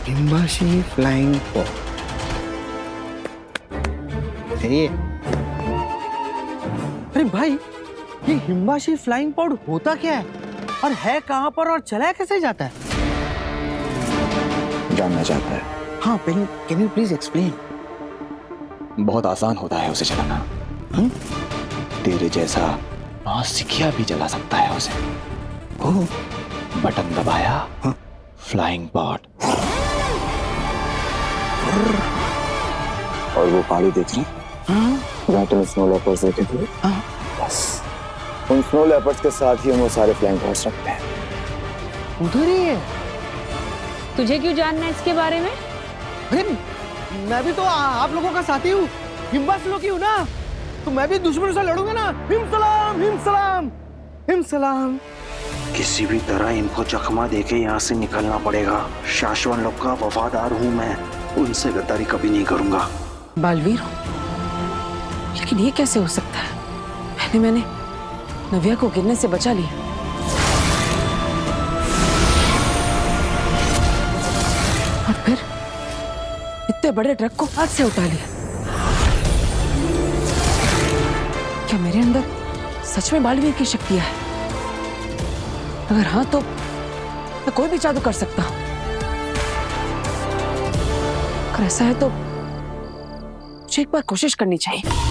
हिम्बाशी flying pod. ये अरे भाई, ये हिम्बाशी फ्लाइंग पॉड होता क्या है और है कहाँ पर और चलाया कैसे जाता है? जानना चाहता है? हाँ, कैन यू प्लीज एक्सप्लेन? बहुत आसान होता है उसे चलाना। तेरे जैसा नौसिखिया भी चला सकता है उसे। ओह, बटन दबाया, फ्लाइंग पॉड। और वो पहाड़ी देख रहे? जहाँ तुम स्नो लेपर्ड्स देखे थे, बस उन स्नो लेपर्ड्स के साथ ही हम वो सारे फ्लाइंग पॉड्स रखते हैं। उधर ही है। तुझे क्यों जानना है इसके बारे में? अरे मैं भी तो आप लोगों का साथी हूँ, हिम्बाशी लोग ही हूँ ना, तो मैं भी दुश्मनों से लड़ूंगा ना। हिम सलाम, हिम सलाम, हिम सलाम। किसी भी तरह इनको चकमा देके यहाँ से निकलना पड़ेगा। शाश्वन लोग का वफादार हूँ मैं, उनसे गद्दारी कभी नहीं करूंगा। बालवीर हो, लेकिन ये कैसे हो सकता है? मैंने नव्या को गिरने से बचा लिया, और फिर इतने बड़े ट्रक को हाथ से उठा लिया। क्या मेरे अंदर सच में बालवीर की शक्तियां है? अगर हाँ तो मैं कोई भी जादू कर सकता हूं। अगर ऐसा है तो मुझे एक बार कोशिश करनी चाहिए।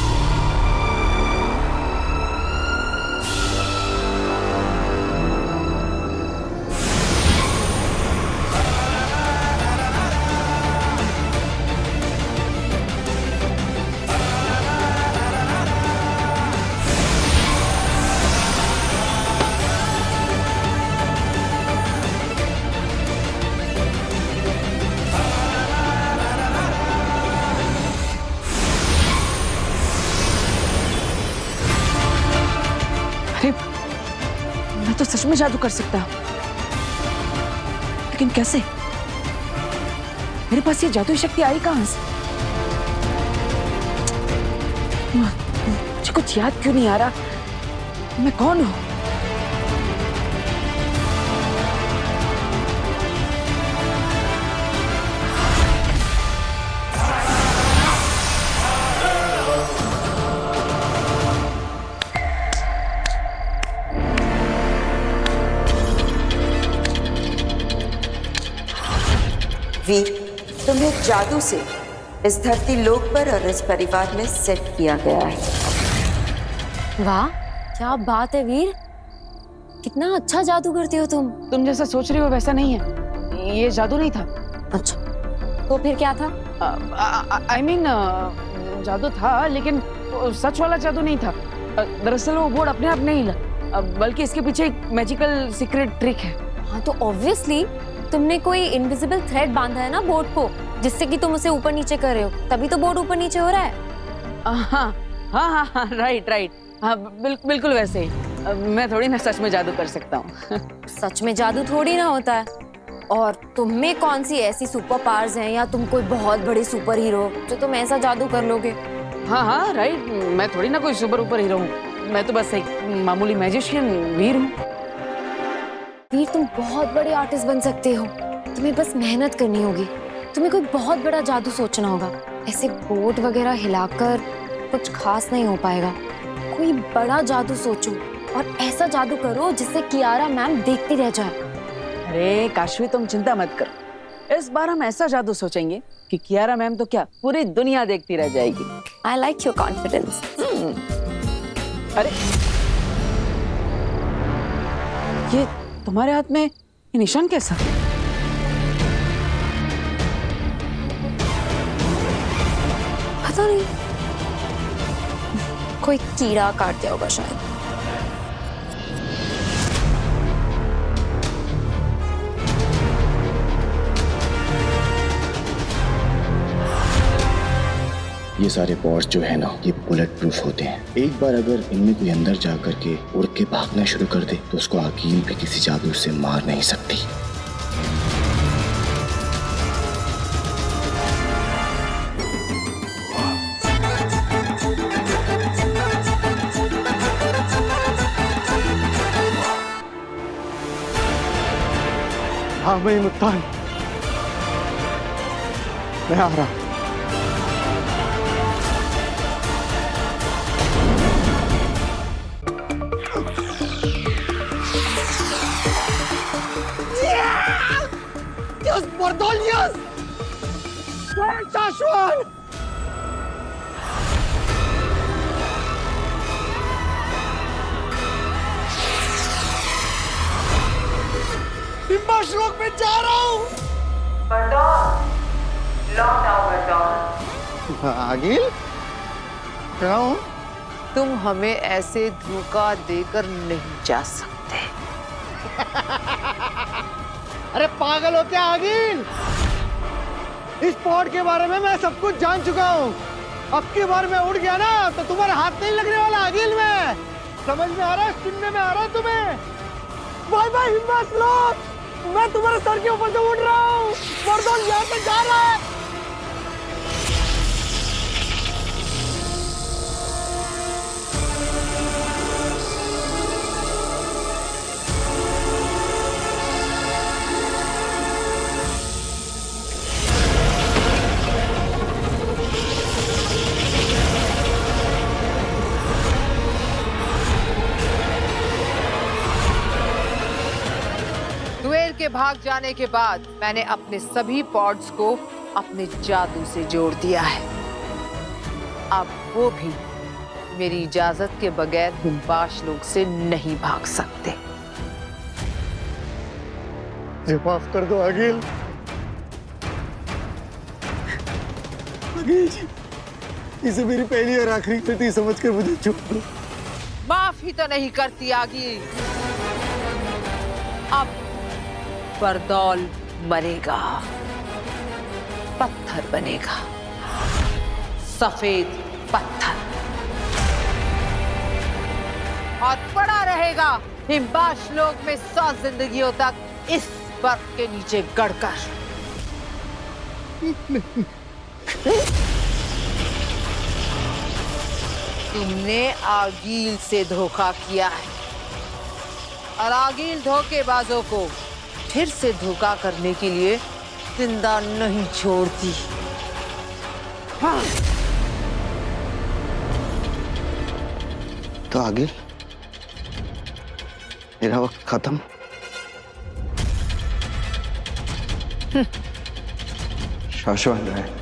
अरे मैं तो सच में जादू कर सकता हूं, लेकिन कैसे? मेरे पास ये जादुई शक्ति आई कहां से? मुझे कुछ याद क्यों नहीं आ रहा? मैं कौन हूं? वीर, तुम्हें जादू से इस धरती लोक पर और इस परिवार में सेट किया गया है। वाह, क्या बात है वीर, कितना अच्छा जादू करती हो तुम। तुम जैसा सोच रही हो वैसा नहीं है, ये जादू नहीं था। अच्छा, तो फिर क्या था? I mean, जादू था, लेकिन सच वाला जादू नहीं था। दरअसल वो बोर्ड अपने आप नहीं हिला, बल्कि इसके पीछे एक मैजिकल सीक्रेट ट्रिक है। हाँ, तो ऑब्वियसली तुमने कोई इनविजिबल थ्रेड बांधा है ना बोर्ड को, जिससे कि तुम उसे ऊपर नीचे कर रहे हो, तभी तो बोर्ड ऊपर नीचे हो रहा है। हाँ हाँ हाँ, राइट राइट, हाँ बिल्कुल वैसे ही। मैं थोड़ी ना सच में जादू कर सकता हूँ। सच में जादू थोड़ी ना होता है। और तुम में कौन सी ऐसी सुपर पावर्स हैं, या तुम कोई बहुत बड़ी सुपर हीरो जो तुम ऐसा जादू कर लोगे? हाँ हाँ राइट, मैं थोड़ी ना कोई सुपर हीरो हूँ, मैं तो बस एक मामूली मैजिशियन वीर हूँ। वीर, तुम बहुत बड़े आर्टिस्ट बन सकते हो, तुम्हें बस मेहनत करनी होगी। तुम्हें कोई बहुत बड़ा जादू सोचना होगा। ऐसे बोर्ड वगैरह हिलाकर कुछ खास नहीं हो पाएगा। कोई बड़ा जादू सोचो और ऐसा जादू करो जिससे कियारा मैम देखती रह जाए। अरे काशवी, तुम चिंता मत करो, इस बार हम ऐसा जादू सोचेंगे कि कियारा मैम तो क्या, पूरी दुनिया देखती रह जाएगी। I like your confidence. अरे ये तुम्हारे हाथ में ये निशान कैसा? पता नहीं, कोई कीड़ा काट दिया होगा शायद। ये सारे पॉड्स जो है ना, ये बुलेट प्रूफ होते हैं। एक बार अगर इनमें कोई अंदर जा करके उड़ के भागना शुरू कर दे तो उसको आकील भी किसी जादू से मार नहीं सकती। हाँ मैं मुत्तान, मैं आ रहा। Yes, Bardol, yes! शाश्वत! हिम्बा श्लोक में जा रहा हूँ। आगिल क्या हूँ? तुम हमें ऐसे धोखा देकर नहीं जा सकते। अरे पागल हो क्या आगिल? इस पॉड के बारे में मैं सब कुछ जान चुका हूँ। अब की बार मैं उड़ गया ना तो तुम्हारे हाथ नहीं लगने वाला आगिल में। समझ में आ रहा है? सुनने में आ रहा है तुम्हें? बाय बाय हिम्बा श्लोक। मैं तुम्हारे सर के ऊपर से उड़ रहा हूँ। बर्दोल यहाँ से जा रहा है। दुएल के भाग जाने के बाद मैंने अपने सभी पॉड्स को अपने जादू से जोड़ दिया है। अब वो भी मेरी इजाजत के बगैर हिम्बाश लोग से नहीं भाग सकते। माफ कर दो आगिल। आगिल जी, इसे मेरी पहली और आखिरी गलती समझकर मुझे छोड़ दो। माफ ही तो नहीं करती आगी। अब बरदौल मरेगा, पत्थर बनेगा, सफेद पत्थर, और पड़ा रहेगा हिम्बाश लोक में 100 जिंदगियों तक इस बर्फ के नीचे गड़कर। तुमने आगील से धोखा किया है और आगील धोखेबाजों को फिर से धोखा करने के लिए जिंदा नहीं छोड़ती। हाँ। तो आगिल, मेरा वक्त खत्म। शाश्वत है।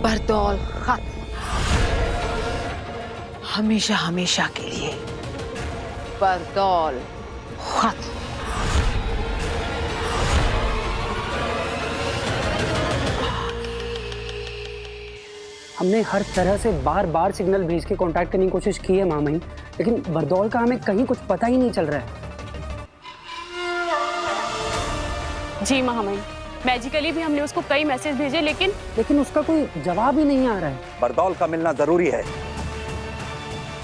बरदौल खत्म, हमेशा हमेशा के लिए। बरदौल खत्म। हमने हर तरह से बार बार सिग्नल भेज के कांटेक्ट करने की कोशिश की है मामई, लेकिन बरदौल का हमें कहीं कुछ पता ही नहीं चल रहा है। जी महामहिम, मैजिकली भी हमने उसको कई मैसेज भेजे लेकिन उसका कोई जवाब ही नहीं आ रहा है। बरदौल का मिलना जरूरी है।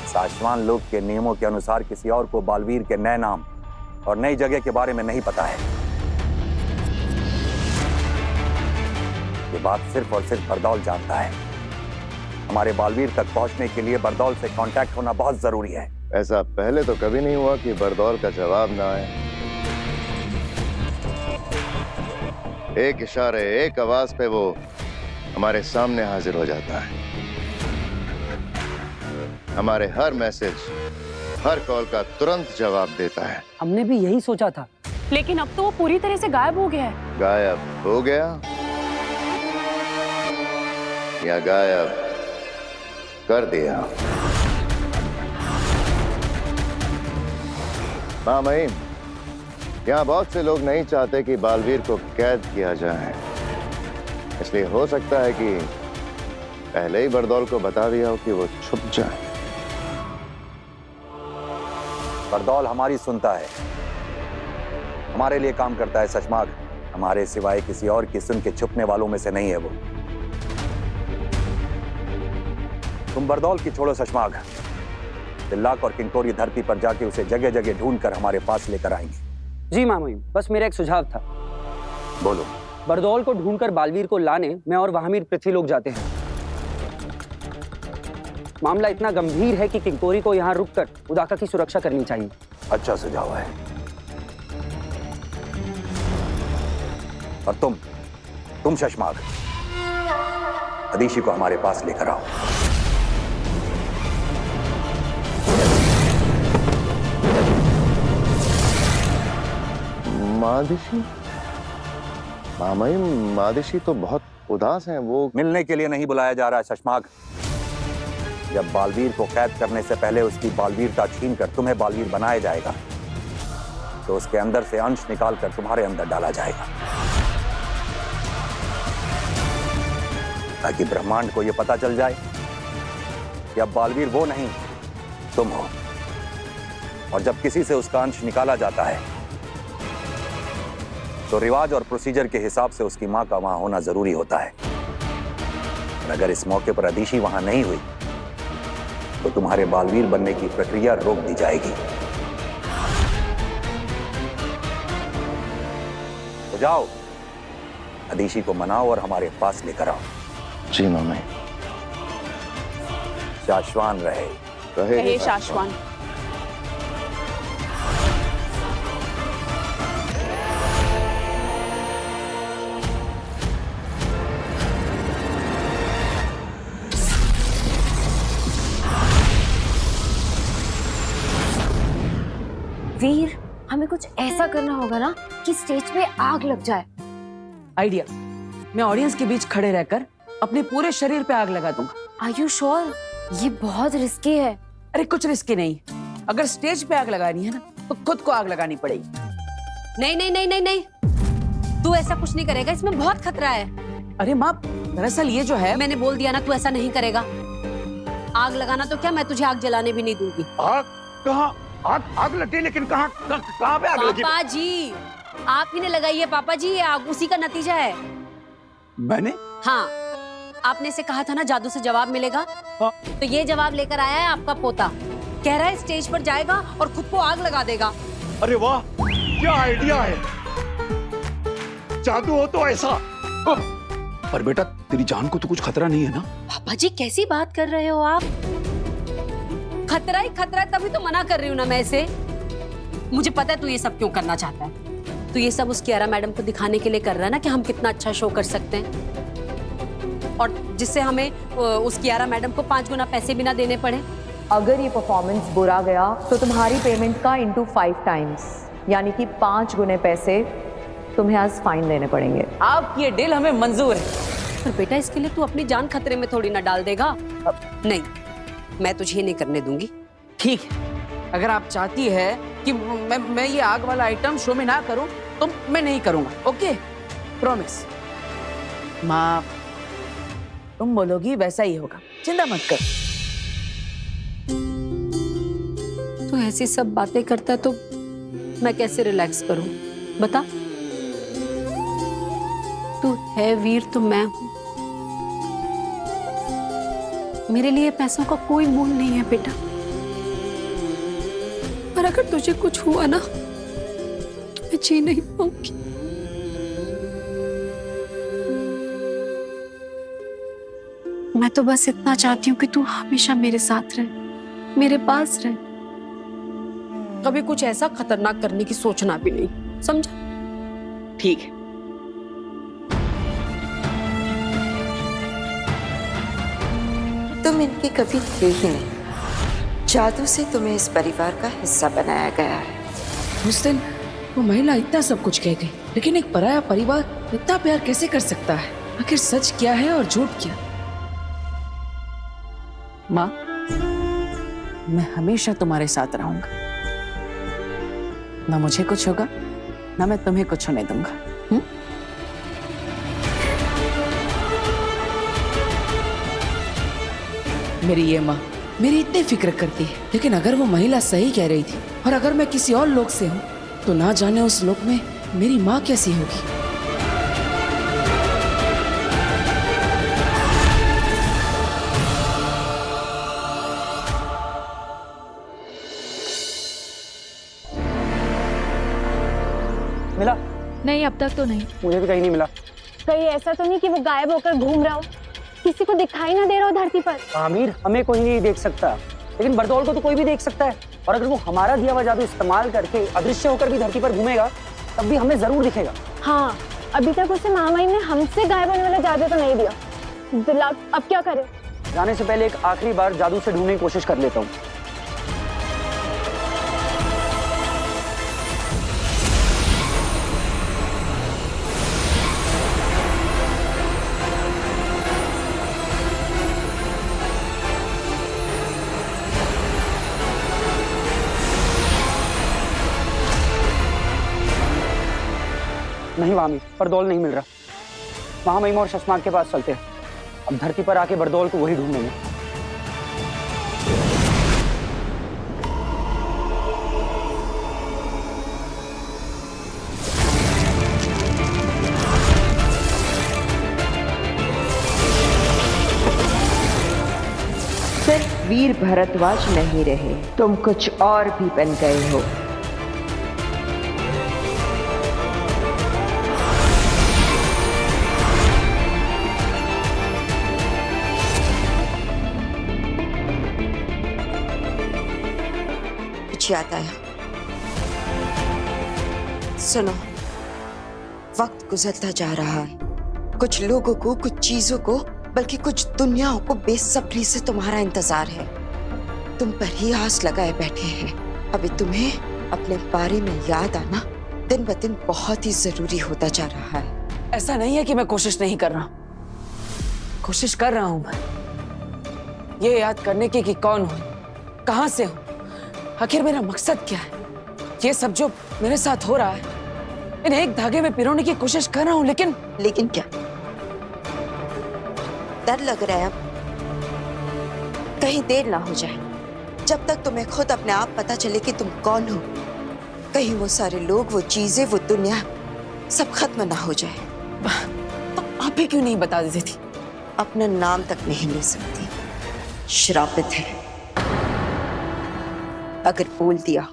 साशवान लोक के नियमों के अनुसार किसी और को बालवीर के नए नाम और नई जगह के बारे में नहीं पता है। ये बात सिर्फ और सिर्फ बरदौल जानता है। हमारे बालवीर तक पहुंचने के लिए बरदौल से कांटेक्ट होना बहुत जरूरी है। ऐसा पहले तो कभी नहीं हुआ कि बरदौल का जवाब ना आए। एक इशारे, एक आवाज पे वो हमारे सामने हाजिर हो जाता है। हमारे हर मैसेज, हर कॉल का तुरंत जवाब देता है। हमने भी यही सोचा था, लेकिन अब तो वो पूरी तरह से गायब हो गया है। गायब हो गया या गायब कर दिया? हाँ महीम, यहाँ बहुत से लोग नहीं चाहते कि बालवीर को कैद किया जाए, इसलिए हो सकता है कि पहले ही बरदौल को बता दिया हो कि वो छुप जाए। बरदौल हमारी सुनता है, हमारे लिए काम करता है शशमाग। हमारे सिवाय किसी और की सुन के छुपने वालों में से नहीं है वो। तुम बरदौल की छोड़ो शशमाग, तिल्लाक और किंकोरी धरती पर जाके उसे जगह जगह ढूंढकर हमारे पास लेकर आएंगे। जी मामा, बस मेरा एक सुझाव था। बोलो। बरदौल को ढूंढकर बालवीर को लाने मैं और वहामीर पृथ्वी लोग जाते हैं। मामला इतना गंभीर है कि किंकोरी को यहाँ रुककर उदाका की सुरक्षा करनी चाहिए। अच्छा सुझाव है। और तुम शशमाग, अदीशी को हमारे पास लेकर आओ। मादिशी? मामाई, मादिशी तो बहुत उदास हैं। वो मिलने के लिए नहीं बुलाया जा रहा है शशमाग। जब बालवीर को कैद करने से पहले उसकी बालवीरता छीनकर तुम्हें बालवीर बनाया जाएगा, तो उसके अंदर से अंश निकालकर तुम्हारे अंदर डाला जाएगा, ताकि ब्रह्मांड को यह पता चल जाए कि अब बालवीर वो नहीं तुम हो। और जब किसी से उसका अंश निकाला जाता है तो रिवाज और प्रोसीजर के हिसाब से उसकी मां का वहां होना जरूरी होता है। और अगर इस मौके पर अदीशी वहां नहीं हुई तो तुम्हारे बालवीर बनने की प्रक्रिया रोक दी जाएगी। तो जाओ, अदीशी को मनाओ और हमारे पास लेकर आओ। जी मामा। शाश्वान रहे। रहे शाश्वान। वीर, हमें कुछ ऐसा करना होगा ना कि स्टेज पे आग लग जाए। आइडिया, मैं ऑडियंस के बीच खड़े रहकर अपने पूरे शरीर पे आग लगा दूंगा। Are you sure? ये बहुत रिस्की है। अरे कुछ रिस्की नहीं, अगर स्टेज पे आग लगानी है ना तो खुद को आग लगानी पड़ेगी। नहीं नहीं नहीं नहीं नहीं, तू ऐसा कुछ नहीं करेगा, इसमें बहुत खतरा है। अरे माँ, दरअसल ये जो है, मैंने बोल दिया ना, तू ऐसा नहीं करेगा। आग लगाना तो क्या, मैं तुझे आग जलाने भी नहीं दूंगी। आग कहाँ? आग लगी, लेकिन कहाँ पे आग लगी? पापा जी, आप ही ने लगाई है पापा जी, ये आग उसी का नतीजा है। मैंने? हाँ, आपने से कहा था ना जादू से जवाब मिलेगा। हाँ। तो ये जवाब लेकर आया है आपका पोता। कह रहा है स्टेज पर जाएगा और खुद को आग लगा देगा। अरे वाह, क्या आइडिया है। जादू हो तो ऐसा। पर बेटा, तेरी जान को तो कुछ खतरा नहीं है ना? पापा जी कैसी बात कर रहे हो आप? खतरा ही खतरा है, तभी तो मना कर रही हूँ ना मैं इसे। मुझे पता है तू ये सब क्यों करना चाहता है। तू ये सब उस कियारा मैडम को दिखाने के लिए कर रहा है ना कि हम कितना अच्छा शो कर सकते हैं, और जिससे हमें उस कियारा मैडम को 5 गुना पैसे भी ना देने पड़े। अगर ये परफॉर्मेंस बुरा गया तो तुम्हारी पेमेंट का इंटू 5 टाइम्स, यानी कि 5 गुने पैसे तुम्हें आज फाइन देने पड़ेंगे। आपकी ये डील हमें मंजूर है। पर बेटा, इसके लिए तू अपनी जान खतरे में थोड़ी ना डाल देगा। नहीं, मैं तुझे नहीं करने दूंगी। ठीक है, अगर आप चाहती है कि मैं ये आग वाला आइटम शो में ना करूं तो मैं नहीं करूंगा। Okay, promise. माँ, तुम बोलोगी वैसा ही होगा, चिंता मत कर। तू ऐसी सब बातें करता तो मैं कैसे रिलैक्स करूं, बता। तू है वीर तो मैं हूं। मेरे लिए पैसों का कोई मोल नहीं है बेटा, पर अगर तुझे कुछ हुआ ना तो मैं जी नहीं पाऊंगी। मैं तो बस इतना चाहती हूँ कि तू हमेशा मेरे साथ रहे, मेरे पास रहे, कभी कुछ ऐसा खतरनाक करने की सोचना भी नहीं, समझा? ठीक है। तुम इनके कभी थे ही नहीं। जादू से तुम्हें इस परिवार का हिस्सा बनाया गया है। उस दिन वो महिला इतना सब कुछ कह गई, लेकिन एक पराया परिवार इतना प्यार कैसे कर सकता है? आखिर सच क्या है और झूठ क्या? माँ, मैं हमेशा तुम्हारे साथ रहूंगा। ना मुझे कुछ होगा, ना मैं तुम्हें कुछ होने दूंगा। मेरी ये माँ मेरी इतनी फिक्र करती है, लेकिन अगर वो महिला सही कह रही थी और अगर मैं किसी और लोक से हूँ तो ना जाने उस लोक में मेरी माँ कैसी होगी। मिला? नहीं, अब तक तो नहीं। मुझे भी कहीं नहीं मिला। कहीं ऐसा तो नहीं कि वो गायब होकर घूम रहा हो, किसी को दिखाई ना दे रहा हो धरती पर? आमिर, हमें कोई नहीं देख सकता, लेकिन बरदौल को तो कोई भी देख सकता है। और अगर वो हमारा दिया हुआ जादू इस्तेमाल करके अदृश्य होकर भी धरती पर घूमेगा, तब भी हमें जरूर दिखेगा। हाँ, अभी तक उसे महामहिम ने हमसे गायब होने वाला जादू तो नहीं दिया। दिला, अब क्या करें? जाने से पहले एक आखिरी बार जादू से ढूंढने की कोशिश कर लेता हूँ। नहीं वामी, बरदौल नहीं मिल रहा। महामहिम और शशमाग के पास चलते हैं। अब धरती पर आके बरदौल को वही ढूंढेंगे। सिर्फ वीर भरद्वाज नहीं रहे, तुम कुछ और भी बन गए हो। याद आया, सुनो, वक्त गुजरता जा रहा है। कुछ लोगों को, कुछ चीजों को, बल्कि कुछ दुनियाओं को बेसब्री से तुम्हारा इंतजार है। तुम पर ही आस लगाए बैठे हैं। अभी तुम्हें अपने बारे में याद आना दिन ब दिन बहुत ही जरूरी होता जा रहा है। ऐसा नहीं है कि मैं कोशिश नहीं कर रहा हूं, कोशिश कर रहा हूं मैं ये याद करने की कि कौन हूं, कहां से हूं, आखिर मेरा मकसद क्या है। ये सब जो मेरे साथ हो रहा है, इन्हें एक धागे में पिरोने की कोशिश कर रहा हूं, लेकिन क्या? डर लग रहा है अब? कहीं देर ना हो जाए। जब तक तुम्हें खुद अपने आप पता चले कि तुम कौन हो, कहीं वो सारे लोग, वो चीजें, वो दुनिया सब खत्म ना हो जाए। तो आप ही क्यों नहीं बता देती थी? अपना नाम तक नहीं ले सकती, श्रापित है। अगर बोल दिया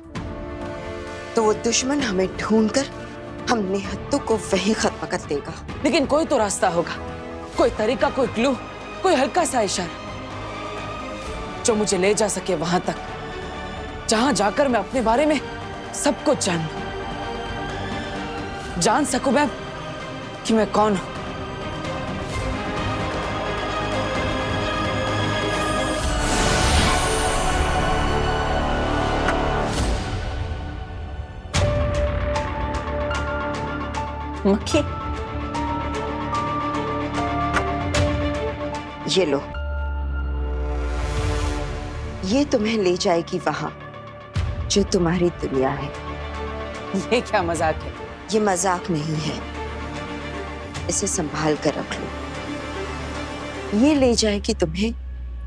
तो वो दुश्मन हमें ढूंढकर हम निहत्तों को वहीं खत्म कर देगा। लेकिन कोई तो रास्ता होगा, कोई तरीका, कोई क्लू, कोई हल्का सा इशारा जो मुझे ले जा सके वहां तक जहां जाकर मैं अपने बारे में सब कुछ जान सकूं मैं कि मैं कौन हूं। मक्खी, ये लो, ये तुम्हें ले जाएगी वहां जो तुम्हारी दुनिया है। ये क्या मजाक है? ये मजाक नहीं है, इसे संभाल कर रख लो। ये ले जाएगी तुम्हें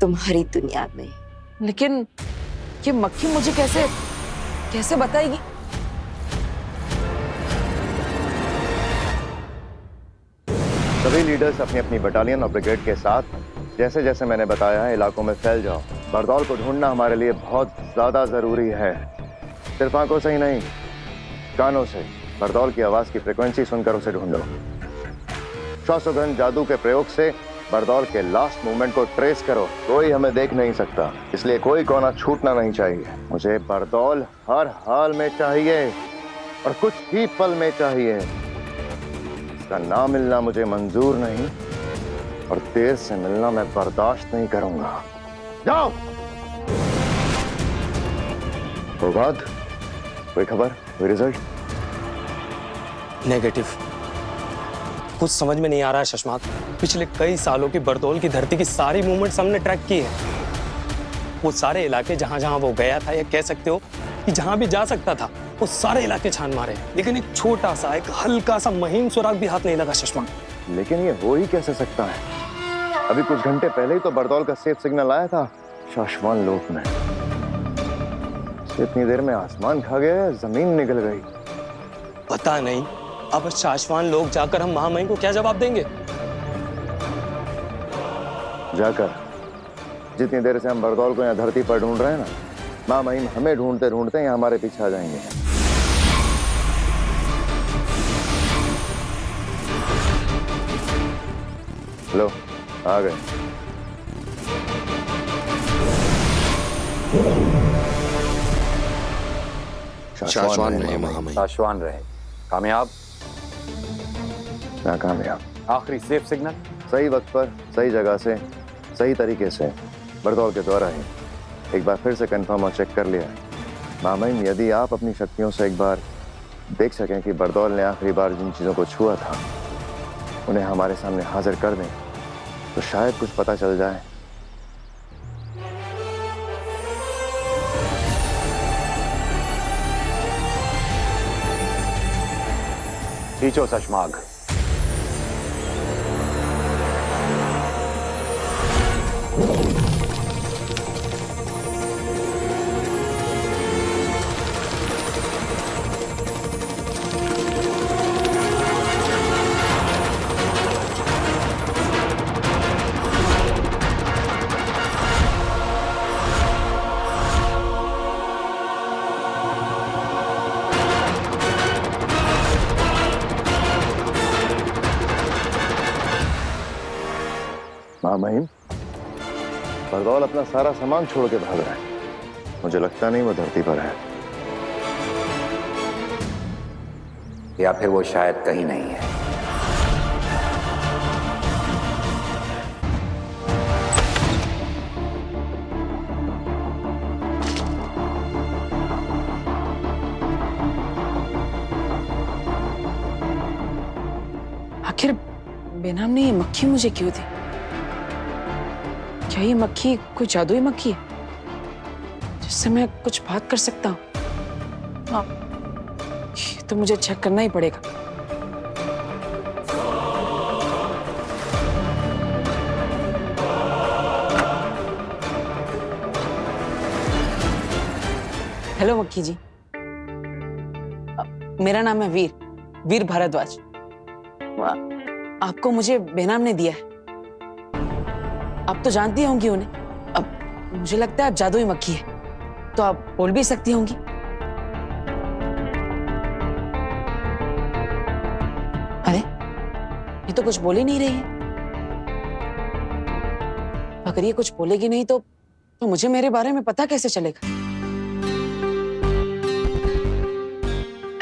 तुम्हारी दुनिया में। लेकिन ये मक्खी मुझे कैसे बताएगी? सभी लीडर्स अपनी अपनी बटालियन और ब्रिगेड के साथ जैसे जैसे मैंने बताया है इलाकों में फैल जाओ। बरदौल को ढूंढना हमारे लिए बहुत ज्यादा जरूरी है। सिर्फ आंखों से ही नहीं, कानों से बरदौल की आवाज की फ्रीक्वेंसी सुनकर उसे ढूंढो। श्वासोगंध जादू के प्रयोग से बरदौल के लास्ट मूवमेंट को ट्रेस करो। कोई हमें देख नहीं सकता, इसलिए कोई कोना छूटना नहीं चाहिए। मुझे बरदौल हर हाल में चाहिए और कुछ ही पल में चाहिए। इसका ना मिलना मुझे मंजूर नहीं और देर से मिलना मैं बर्दाश्त नहीं करूंगा। जाओ। प्रभात, कोई खबर, कोई रिजल्ट? नेगेटिव। कुछ समझ में नहीं आ रहा है शशमाक। पिछले कई सालों की बरदौल की धरती की सारी मूवमेंट्स हमने ट्रैक की है। वो सारे इलाके जहां जहां वो गया था, या कह सकते हो कि जहां भी जा सकता था, वो सारे इलाके छान मारे, लेकिन एक छोटा सा, एक हल्का सा महीन सुराग भी हाथ नहीं लगा शशमाक। लेकिन ये हो ही कैसे सकता है? अभी कुछ घंटे पहले ही तो बरदौल का सेफ सिग्नल आया था शाश्वान लोक में। इतनी देर में आसमान खा गया, जमीन निकल गई। पता नहीं, अब शाश्वान लोग जाकर हम महामहिम को क्या जवाब देंगे? जाकर जितनी देर से हम बरदौल को यहाँ धरती पर ढूंढ रहे हैं ना, महामहिम हमें ढूंढते ढूंढते यहाँ हमारे पीछे आ जाएंगे। लो, आ गए। शाश्वान रहे महामहिम। शाश्वान रहे। कामयाब? नाकामयाब। आखिरी सेफ सिग्नल सही वक्त पर, सही जगह से, सही तरीके से बरदौल के द्वारा ही एक बार फिर से कंफर्म और चेक कर लिया। महामहिम, यदि आप अपनी शक्तियों से एक बार देख सकें कि बरदौल ने आखिरी बार जिन चीज़ों को छुआ था उन्हें हमारे सामने हाजिर कर दें तो शायद कुछ पता चल जाए। खींचो शशमाग। महामहिम, बरदौल अपना सारा सामान छोड़ के भाग रहा है। मुझे लगता नहीं वो धरती पर है। या फिर वो शायद कहीं नहीं है। आखिर बेनाम ने ये मक्खी मुझे क्यों दी? क्या ये मक्खी कोई जादुई मक्खी है जिससे मैं कुछ बात कर सकता हूँ? ये तो मुझे चेक करना ही पड़ेगा। हेलो मक्खी जी, मेरा नाम है वीर भारद्वाज। आपको मुझे बेनाम ने दिया है। आप तो जानती होंगी उन्हें। अब मुझे लगता है आप जादुई मक्खी है, तो आप बोल भी सकती होंगी। अरे ये तो कुछ बोल ही नहीं रही है। अगर ये कुछ बोलेगी नहीं तो मुझे मेरे बारे में पता कैसे चलेगा?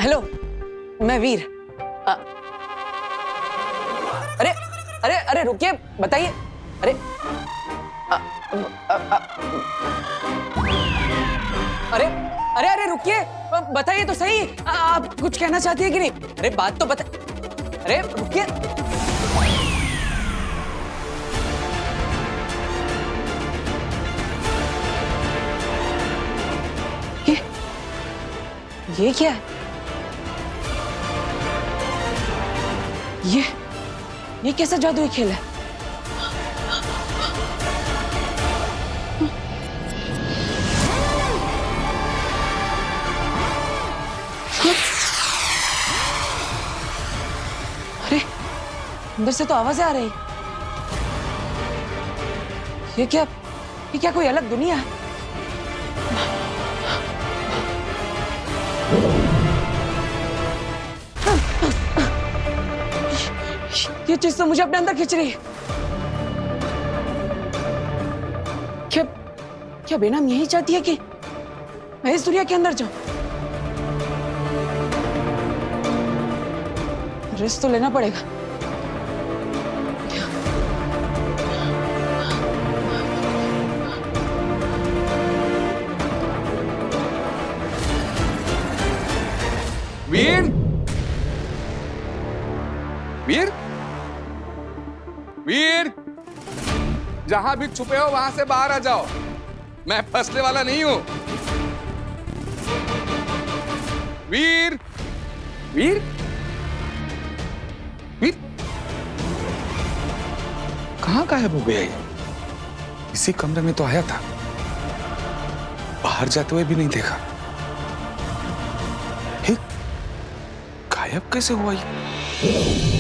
हेलो, मैं वीर। अरे अरे अरे रुकिए, बताइए। अरे अरे अरे अरे रुकिए, बताइए तो सही। आप कुछ कहना चाहती है कि नहीं? अरे बात तो बता। अरे रुकिए। ये क्या है? ये कैसा जादुई खेल है? अरे अंदर से तो आवाजें आ रही। ये क्या कोई अलग दुनिया है? ये चीज तो मुझे अपने अंदर खींच रही है। क्या बेनाम यही चाहती है कि मैं इस दुनिया के अंदर जाऊं? रिस्क तो लेना पड़ेगा। वीर, वीर, वीर, जहां भी छुपे हो वहां से बाहर आ जाओ। मैं फंसने वाला नहीं हूं। वीर, वीर, वीर, कहां गायब हो गया ये? इसी कमरे में तो आया था। बाहर जाते हुए भी नहीं देखा। गायब कैसे हुआ ये?